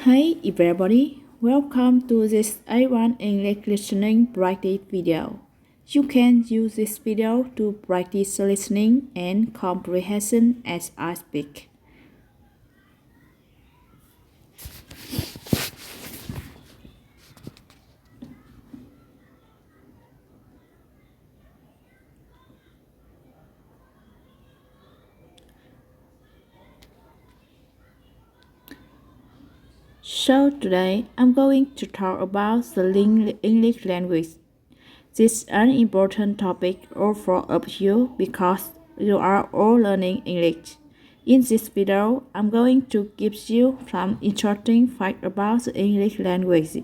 Hey everybody, welcome to this A1 English listening practice video. You can use this video to practice listening and comprehension as I speak. So today I'm going to talk about the English language. This is an important topic for all of you because you are all learning English. In this video, I'm going to give you some interesting facts about the English language.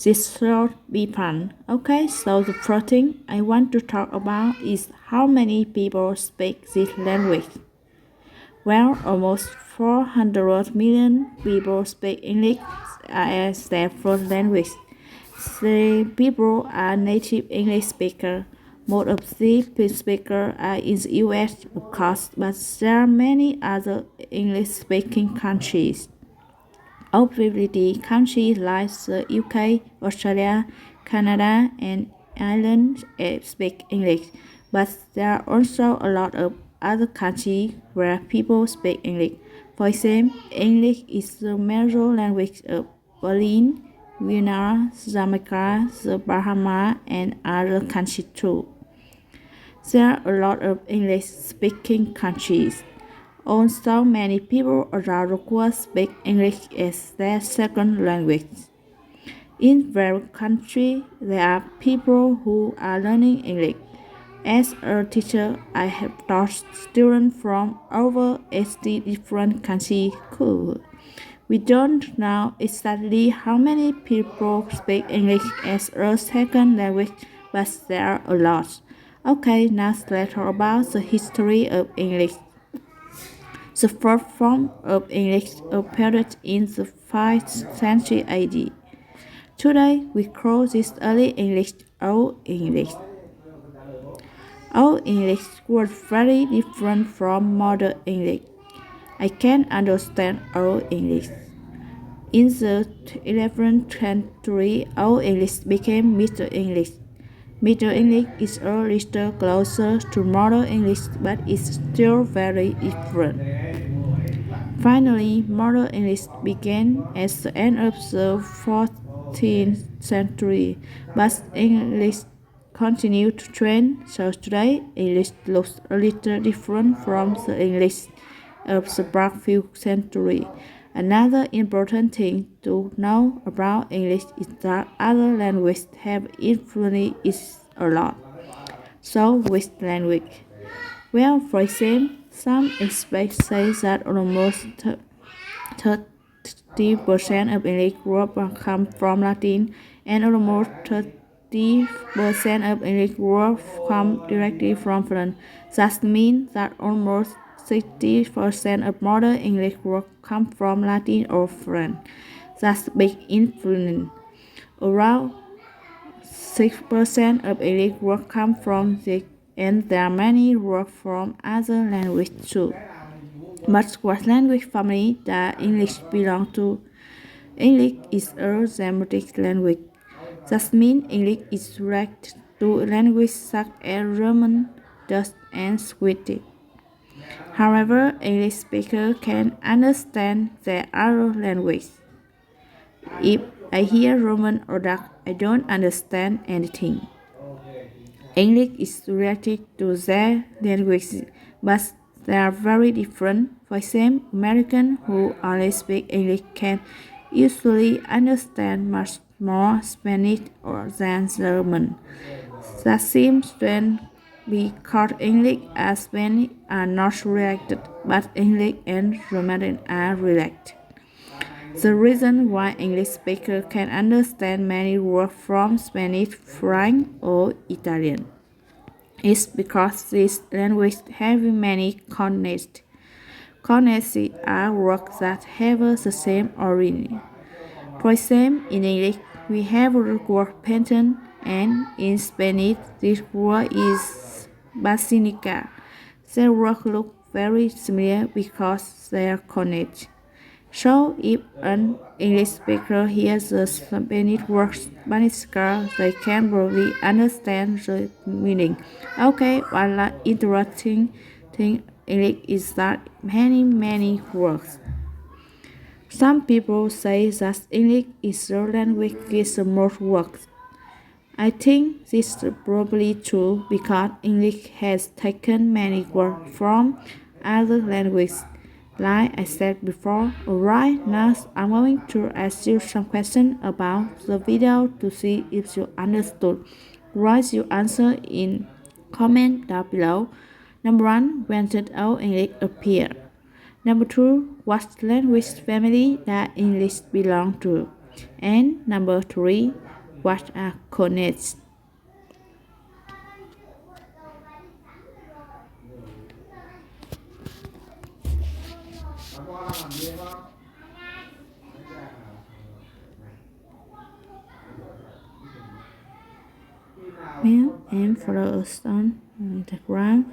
This should be fun. Okay, so the first thing I want to talk about is how many people speak this language. Well, almost 400 million people speak English as their first language. The people are native English speakers. Most of these speakers are in the US, of course, but there are many other English-speaking countries. Obviously, countries like the UK, Australia, Canada, and Ireland speak English, but there are also a lot of other countries where people speak English. For example, English is the major language of Berlin, Vienna, Jamaica, the Bahamas, and other countries too. There are a lot of English-speaking countries. Also, many people around the world speak English as their second language. In various countries, there are people who are learning English. As a teacher, I have taught students from over 80 different countries. Cool. We don't know exactly how many people speak English as a second language, but there are a lot. Okay, now let's talk about the history of English. The first form of English appeared in the 5th century AD. Today, we call this early English Old English. Old English was very different from modern English. I can understand Old English. In the 11th century, Old English became Middle English. Middle English is a little closer to modern English, but it's still very different. Finally, modern English began at the end of the 14th century, but English continued to change, so today English looks a little different from the English of the past few centuries. Another important thing to know about English is that other languages have influenced it a lot. So, which language? Well, for example, some experts say that almost 30% of English words come from Latin, and almost 30% of English words come directly from French. That means that almost 60% of modern English words come from Latin or French. That's big influence. Around 6% of English words come from the and there are many words from other languages too. But what language family that English belongs to? English is a Semitic language. That means English is related to languages such as Roman, Dutch, and Swedish. However, English speakers can understand their other language. If I hear Roman or Dutch, I don't understand anything. English is related to their language, but they are very different. For example, Americans who only speak English can usually understand much more Spanish than German. That seems strange because English and Spanish are not related, but English and Romanian are related. The reason why English speakers can understand many words from Spanish, French, or Italian is because these languages have many consonants. Consonants are words that have the same origin. For example, in English, we have the word painting, and in Spanish, this word is basilica. Their words look very similar because they are connected. So if an English speaker hears the Spanish word Spanish girl, they can probably understand the meaning. Okay, one interesting thing English is that many words. Some people say that English is the language with the most words. I think this is probably true because English has taken many words from other languages. Like I said before, alright, now I'm going to ask you some questions about the video to see if you understood. Write your answer in comment down below. Number 1. When did our English appear? Number 2. What language family does English belong to? And number 3. What are coordinates? Mail and follow us on Instagram.